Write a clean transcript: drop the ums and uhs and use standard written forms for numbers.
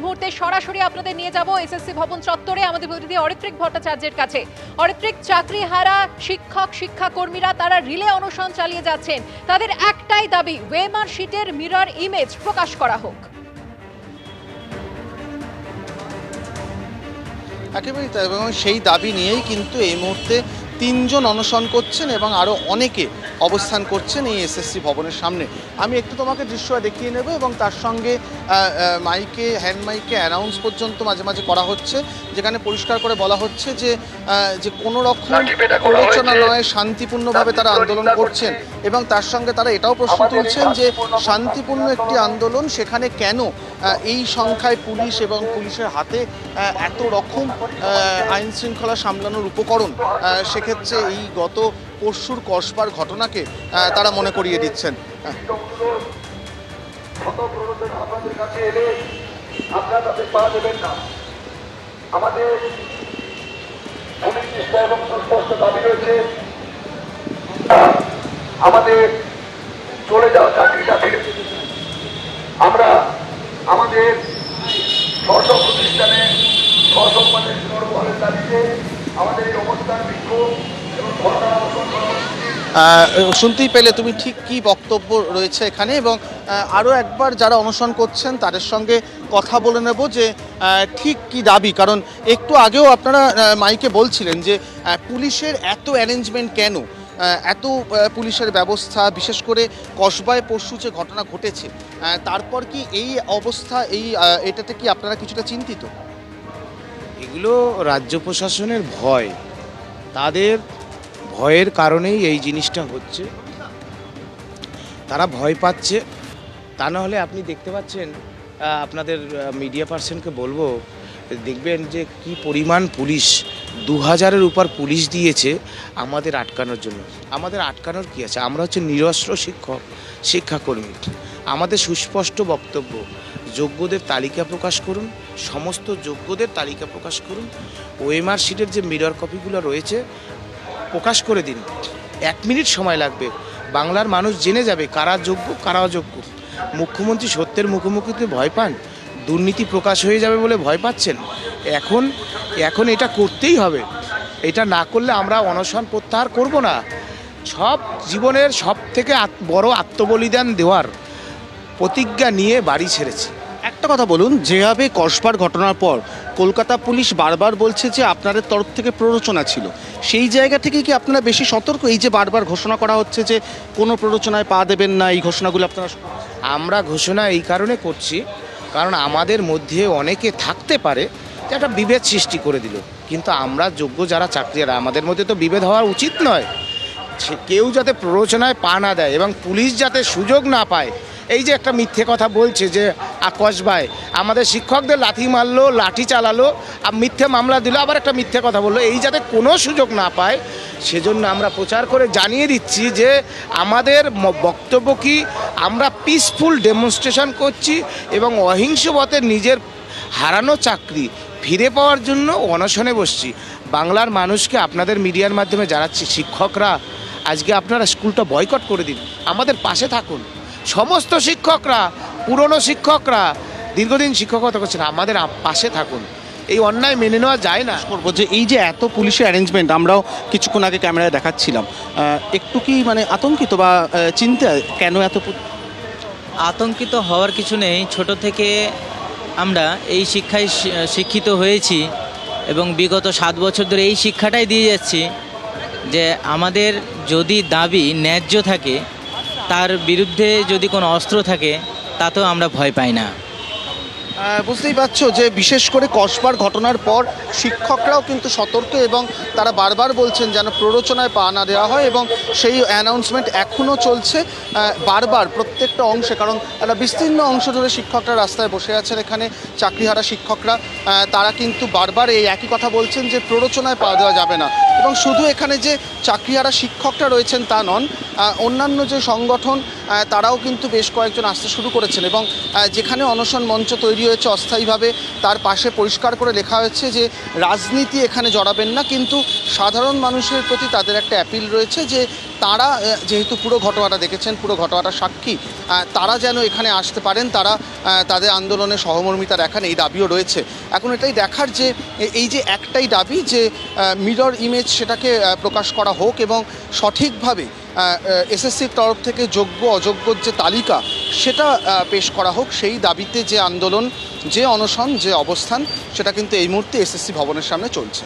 মুহূর্তে সরাসরি আপনাদের নিয়ে যাব এসএসসি ভবন চত্বরে আমাদের প্রতিনিধি অরিত্রিক ভট্টাচার্যের কাছে। অরিত্রিক, চাকরিহারা শিক্ষক শিক্ষাকর্মীরা তারা রিলে অনশন চালিয়ে যাচ্ছেন। তাদের একটাই দাবি, ওয়েমার শিটের মিরর ইমেজ প্রকাশ করা হোক। একেবারেই তাই, এবং সেই দাবি নিয়েই কিন্তু এই মুহূর্তে 3 জন অনশন করছেন এবং আরও অনেকে অবস্থান করছেন এই এসএসসি ভবনের সামনে। আমি একটু তোমাকে দৃশ্য দেখিয়ে নেব এবং তার সঙ্গে মাইকে, হ্যান্ড মাইকে অ্যানাউন্স পর্যন্ত মাঝে মাঝে করা হচ্ছে, যেখানে পরিষ্কার করে বলা হচ্ছে যে কোনো রকম প্ররোচনা নয়, শান্তিপূর্ণভাবে তারা আন্দোলন করছেন। এবং তার সঙ্গে তারা এটাও প্রশ্ন তুলছেন যে শান্তিপূর্ণ একটি আন্দোলন, সেখানে কেন এই সংখ্যায় পুলিশ এবং পুলিশের হাতে এত রকম আইন শৃঙ্খলা সামলানোর উপকরণ। সেক্ষেত্রে এই গত পরশুর কসবার ঘটনাকে তারা মনে করিয়ে দিচ্ছেন। আমাদের কাছে এলে আপনারা তাদের পা দেবেন না। আমাদের সুনির্দিষ্ট এবং সুস্পষ্ট দাবি রয়েছে, আমাদের চলে যাওয়া চাকরিটা ফিরে। আমরা আমাদের স্ব প্রতিষ্ঠানে স্বসম্মানের সর্বহারের দাবিতে আমাদের এই অবস্থান বিক্ষোভ এবং ধর্ণা অবস্থান কর্মসূচি। শুনতেই পেলে তুমি ঠিক কি বক্তব্য রয়েছে এখানে, এবং আরও একবার যারা অনশন করছেন তাদের সঙ্গে কথা বলে নেব যে ঠিক কি দাবি। কারণ একটু আগেও আপনারা মাইকে বলছিলেন যে পুলিশের এত অ্যারেঞ্জমেন্ট কেন, এত পুলিশের ব্যবস্থা, বিশেষ করে কসবায় পরশু যে ঘটনা ঘটেছে তারপর কি এই অবস্থা, এটাতে কি আপনারা কিছুটা চিন্তিত? এগুলো রাজ্য প্রশাসনের ভয়, তাদের ভয়ের কারণেই এই জিনিসটা হচ্ছে। তারা ভয় পাচ্ছে, তা না হলে আপনি দেখতে পাচ্ছেন, আপনাদের মিডিয়া পার্সনকে বলবো, দেখবেন যে কি পরিমাণ পুলিশ, 2000-এর উপর পুলিশ দিয়েছে আমাদের আটকানোর জন্য। আমাদের আটকানোর কি আছে? আমরা হচ্ছে নিরস্ত্র শিক্ষক শিক্ষাকর্মী। আমাদের সুস্পষ্ট বক্তব্য, যোগ্যদের তালিকা প্রকাশ করুন, সমস্ত যোগ্যদের তালিকা প্রকাশ করুন। ওএমআর শিটের যে মিরর কপিগুলো রয়েছে প্রকাশ করে দিন। 1 মিনিট সময় লাগবে, বাংলার মানুষ জেনে যাবে কারা যোগ্য কারা অযোগ্য। মুখ্যমন্ত্রী সত্যের মুখোমুখিতে ভয় পান, দুর্নীতি প্রকাশ হয়ে যাবে বলে ভয় পাচ্ছেন। এখন এটা করতেই হবে। এটা না করলে আমরা অনশন প্রত্যাহার করব না। সব জীবনের সব থেকে বড় আত্মবলিদান দেওয়ার প্রতিজ্ঞা নিয়ে বাড়ি ছেড়েছি। একটা কথা বলুন, যেভাবে কসবার ঘটনার পর কলকাতা পুলিশ বারবার বলছে যে আপনাদের তরফ থেকে প্ররোচনা ছিল, সেই জায়গা থেকে কি আপনারা বেশি সতর্ক? এই যে বারবার ঘোষণা করা হচ্ছে যে কোনো প্ররোচনায় পা দেবেন না, এই ঘোষণাগুলো আপনারা? আমরা ঘোষণা এই কারণে করছি, কারণ আমাদের মধ্যে অনেকে থাকতে পারে যে একটা বিভেদ সৃষ্টি করে দিল, কিন্তু আমরা যোগ্য যারা চাকরিয়ারা, আমাদের মধ্যে তো বিভেদ হওয়া উচিত নয়। কেউ যাতে প্ররোচনায় পা না দেয় এবং পুলিশ যাতে সুযোগ না পায়। এই যে একটা মিথ্যে কথা বলছে যে কসবায় আমাদের শিক্ষকদের লাঠি মারলো, লাঠি চালালো, মিথ্যে মামলা দিল, আবার একটা মিথ্যে কথা বললো, এই যাতে কোনো সুযোগ না পায় সেজন্য আমরা প্রচার করে জানিয়ে দিচ্ছি যে আমাদের বক্তব্য কি, আমরা পিসফুল ডেমনস্ট্রেশন করছি এবং অহিংস পথে নিজের হারানো চাকরি ফিরে পাওয়ার জন্য অনশনে বসছি। বাংলার মানুষকে আপনাদের মিডিয়ার মাধ্যমে জানাচ্ছি, শিক্ষকরা আজকে আপনারা স্কুলটা বয়কট করে দিন, আমাদের পাশে থাকুন। সমস্ত শিক্ষকরা, পুরনো শিক্ষকরা, দীর্ঘদিন শিক্ষকতা করছেন, আমাদের পাশে থাকুন। এই অন্যায় মেনে নেওয়া যায় না। করবো যে এই যে এত পুলিশের অ্যারেঞ্জমেন্ট, আমরাও কিছুক্ষণ আগে ক্যামেরায় দেখাচ্ছিলাম, একটু কি মানে আতঙ্কিত বা চিন্তা, কেন এত? আতঙ্কিত হওয়ার কিছু নেই। ছোট থেকে আমরা এই শিক্ষায় শিক্ষিত হয়েছি এবং বিগত 7 বছর ধরে এই শিক্ষাটাই দিয়ে যাচ্ছি যে আমাদের যদি দাবি ন্যায্য থাকে, তার বিরুদ্ধে যদি কোনো অস্ত্র থাকে, তাতেও আমরা ভয় পাই না। বুঝতেই পারছো যে বিশেষ করে কসবার ঘটনার পর শিক্ষকরাও কিন্তু সতর্ক এবং তারা বারবার বলছেন যেন প্ররোচনায় পা না দেওয়া হয়, এবং সেই অ্যানাউন্সমেন্ট এখনও চলছে বারবার প্রত্যেকটা অংশে। কারণ একটা বিস্তীর্ণ অংশ ধরে শিক্ষকরা রাস্তায় বসে আছেন, এখানে চাকরিহারা শিক্ষকরা, তারা কিন্তু বারবার এই একই কথা বলছেন যে প্ররোচনায় পা দেওয়া যাবে না। এবং শুধু এখানে যে চাকরিহারা শিক্ষকরা রয়েছেন তা নন, অন্যান্য যে সংগঠন তারাও কিন্তু বেশ কয়েকজন আসতে শুরু করেছেন, এবং যেখানে অনশন মঞ্চ তৈরি হয়েছে অস্থায়ীভাবে, তার পাশে পরিষ্কার করে লেখা হয়েছে যে রাজনীতি এখানে জড়াবেন না, কিন্তু সাধারণ মানুষের প্রতি তাদের একটা অ্যাপিল রয়েছে যে তারা যেহেতু পুরো ঘটনাটা দেখেছেন, পুরো ঘটনাটা সাক্ষী, তারা যেন এখানে আসতে পারেন, তারা তাদের আন্দোলনে সহমর্মিতা দেখান, এই দাবিও রয়েছে। এখন এটাই দেখার যে এই যে একটাই দাবি যে মিরর ইমেজ সেটাকে প্রকাশ করা হোক এবং সঠিকভাবে এসএসসির তরফ থেকে যোগ্য অযোগ্যর যে তালিকা সেটা পেশ করা হোক। সেই দাবিতে যে আন্দোলন, যে অনশন, যে অবস্থান, সেটা কিন্তু এই মুহূর্তে এসএসসি ভবনের সামনে চলছে।